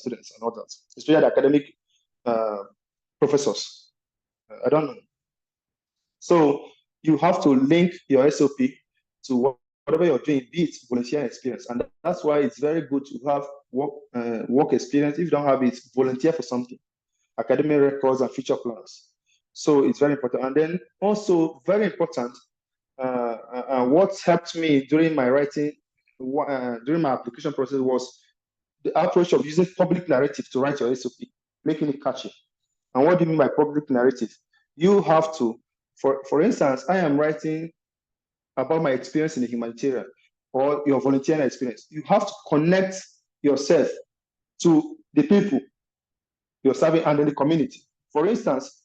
students and all that, especially the academic professors. I don't know. So you have to link your SOP to whatever you're doing, be it volunteer experience. And that's why it's very good to have work experience. If you don't have it, volunteer for something, academic records and future plans. So it's very important. And then also very important, what helped me during my writing, during my application process was the approach of using public narrative to write your SOP, making it catchy. And what do you mean by public narrative? You have to, for instance, I am writing about my experience in the humanitarian or your volunteering experience. You have to connect yourself to the people you're serving and the community. For instance,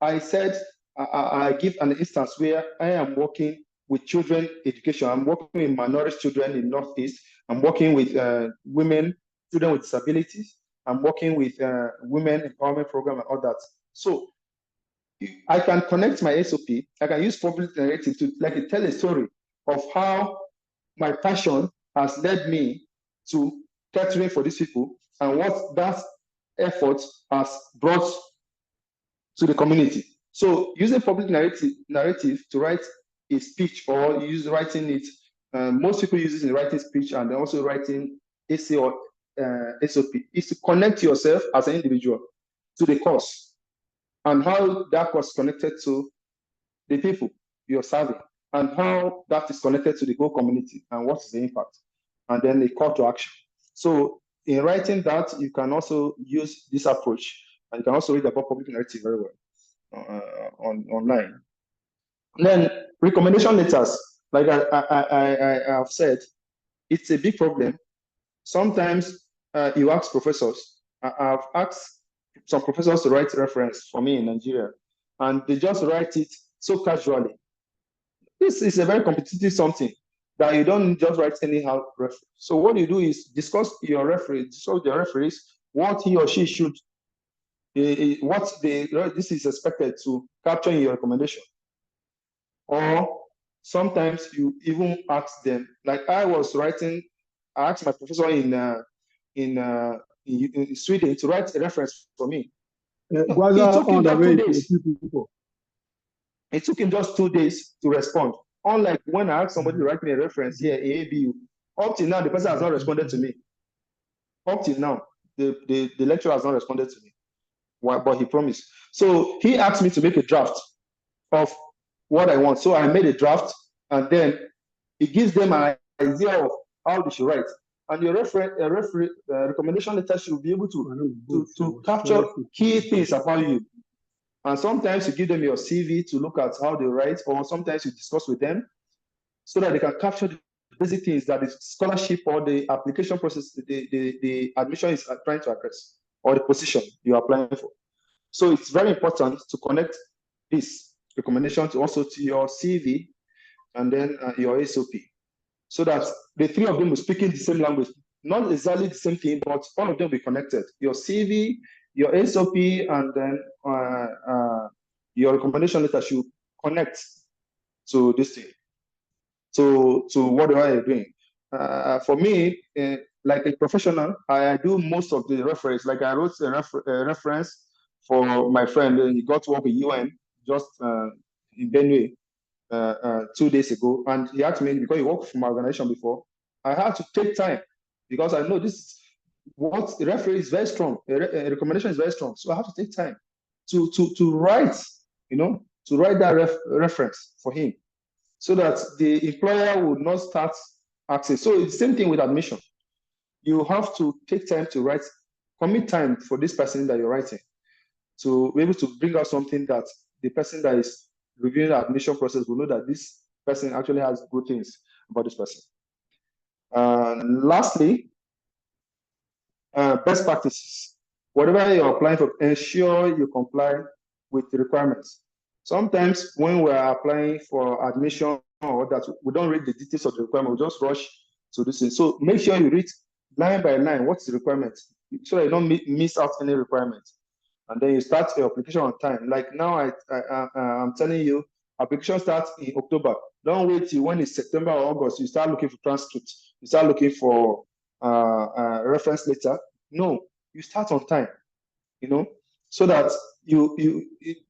I said, I give an instance where I am working with children education. I'm working with minority children in Northeast. I'm working with women, children with disabilities. I'm working with women empowerment program and all that. So I can connect my SOP. I can use public narrative to tell a story of how my passion has led me to catering for these people and what that effort has brought to the community. So using public narrative to write a speech or writing it, most people use it in writing speech and also writing essay or SOP, is to connect yourself as an individual to the cause and how that was connected to the people you're serving and how that is connected to the whole community and what is the impact, and then a call to action. So in writing that, you can also use this approach, and you can also read about public narrative very well online. And then recommendation letters, like I have said, it's a big problem. Sometimes you ask professors. I've asked some professors to write reference for me in Nigeria, and they just write it so casually. This is a very competitive something that you don't just write anyhow reference. So what you do is discuss your referees, what he or she should, this is expected to capture in your recommendation. Or sometimes you even ask them, like I asked my professor in Sweden to write a reference for me. It took him just 2 days. It took him just 2 days to respond. Unlike when I asked somebody to write me a reference here, AABU, up till now, the person has not responded to me. Up till now, the lecturer has not responded to me, but he promised. So he asked me to make a draft of what I want. So I made a draft, and then it gives them an idea of how they should write. And your recommendation letter should be able to capture key things about you. And sometimes you give them your CV to look at how they write, or sometimes you discuss with them so that they can capture the basic things that the scholarship or the application process, the admission is trying to address, or the position you are applying for. So it's very important to connect this recommendation also to your CV and then your SOP, so that the three of them will speak in the same language. Not exactly the same thing, but all of them will be connected. Your CV, your SOP, and then your recommendation letter should connect to this thing, to whatever you're doing. For me, like a professional, I do most of the reference. Like I wrote a reference for my friend. He got to work with UN just in Benue 2 days ago, and he asked me, because he worked for my organization before, I had to take time because I know this what the referee is very strong. A recommendation is very strong, so I have to take time to write, to write that reference for him, so that the employer would not start asking. So it's the same thing with admission. You have to take time to write, commit time for this person that you're writing, to be able to bring out something that the person that is reviewing the admission process will know that this person actually has good things about this person. Lastly, best practices. Whatever you're applying for, ensure you comply with the requirements. Sometimes when we're applying for admission or that, we don't read the details of the requirement, we just rush to this thing. So make sure you read line by line what's the requirement, so that you don't miss out any requirement. And then you start your application on time. Like now, I'm telling you, application starts in October. Don't wait till when it's September or August. You start looking for transcripts. You start looking for reference letter. No, you start on time, so that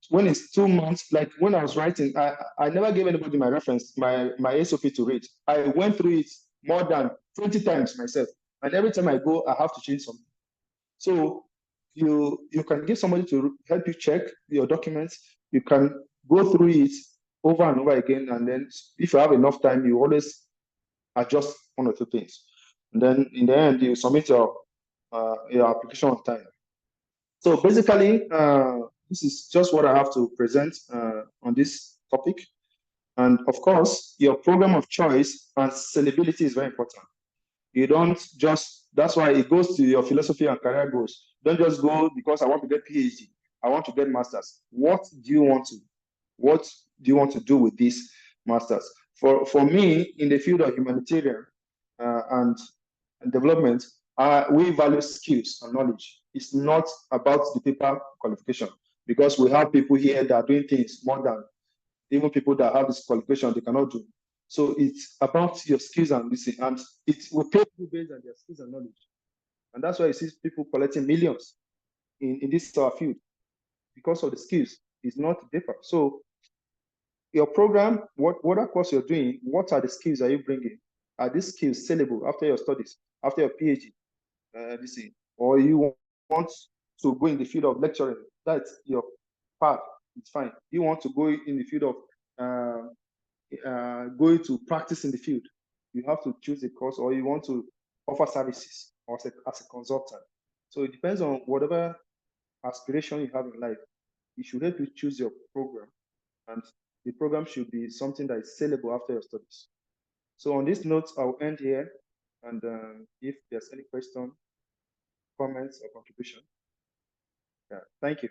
when it's 2 months, like when I was writing, I never gave anybody my reference, my SOP to read. I went through it more than 20 times myself. And every time I go, I have to change something. So you can give somebody to help you check your documents. You can go through it over and over again. And then if you have enough time, you always adjust one or two things. And then in the end, you submit your application on time. So basically, this is just what I have to present on this topic. And of course, your program of choice and sellability is very important. You don't just, that's why it goes to your philosophy and career goals. Don't just go because I want to get PhD. I want to get masters. What do you want to do with this masters? For me, in the field of humanitarian and development, we value skills and knowledge. It's not about the paper qualification, because we have people here that are doing things more than even people that have this qualification they cannot do. So it's about your skills and this, and it will pay people based on their skills and knowledge. And that's why you see people collecting millions in this field, because of the skills. It's not paper. So your program, what course you're doing, what are the skills are you bringing? Are these skills sellable after your studies, after your PhD? Or you want to go in the field of lecturing? That's your path. It's fine. You want to go in the field of going to practice in the field, you have to choose a course, or you want to offer services or as a consultant. So it depends on whatever aspiration you have in life. It should help you choose your program, and the program should be something that is sellable after your studies. So on this note, I'll end here. And if there's any question, comments, or contribution, yeah, thank you.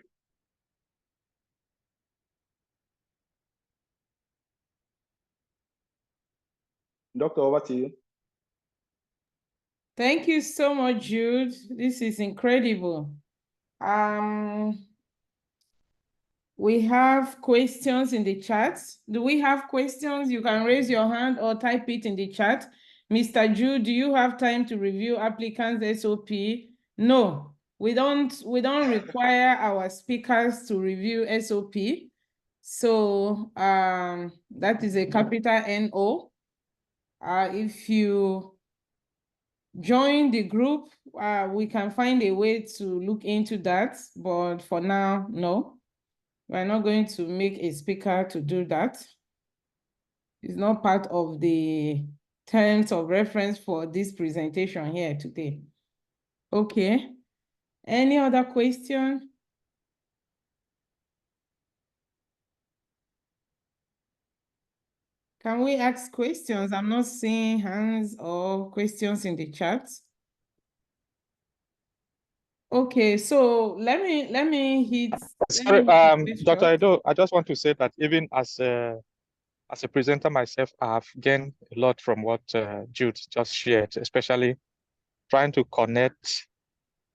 Doctor, over to you. Thank you so much, Jude. This is incredible. We have questions in the chat. Do we have questions? You can raise your hand or type it in the chat. Mr. Jude, do you have time to review applicants' SOP? No, we don't require our speakers to review SOP. So that is a capital NO. If you join the group, we can find a way to look into that, but for now, no. We're not going to make a speaker to do that. It's not part of the terms of reference for this presentation here today. Okay. Any other question? Can we ask questions? I'm not seeing hands or questions in the chat. Okay, so let me hit. Sorry, Dr. Edo, I just want to say that even as a presenter myself, I have gained a lot from what Jude just shared, especially trying to connect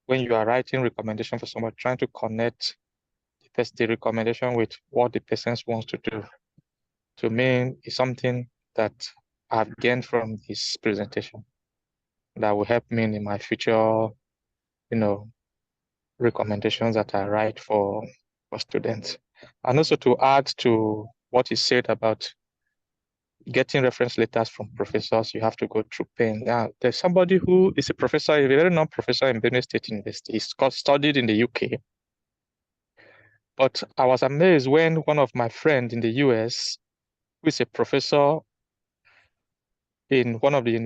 when you are writing recommendation for someone, trying to connect the recommendation with what the person wants to do. To me, is something that I've gained from this presentation that will help me in my future, recommendations that I write for students. And also to add to what he said about getting reference letters from professors, you have to go through pain. Now, there's somebody who is a professor, a very known professor in Benue State University. He's studied in the UK. But I was amazed when one of my friends in the US, who is a professor in one of the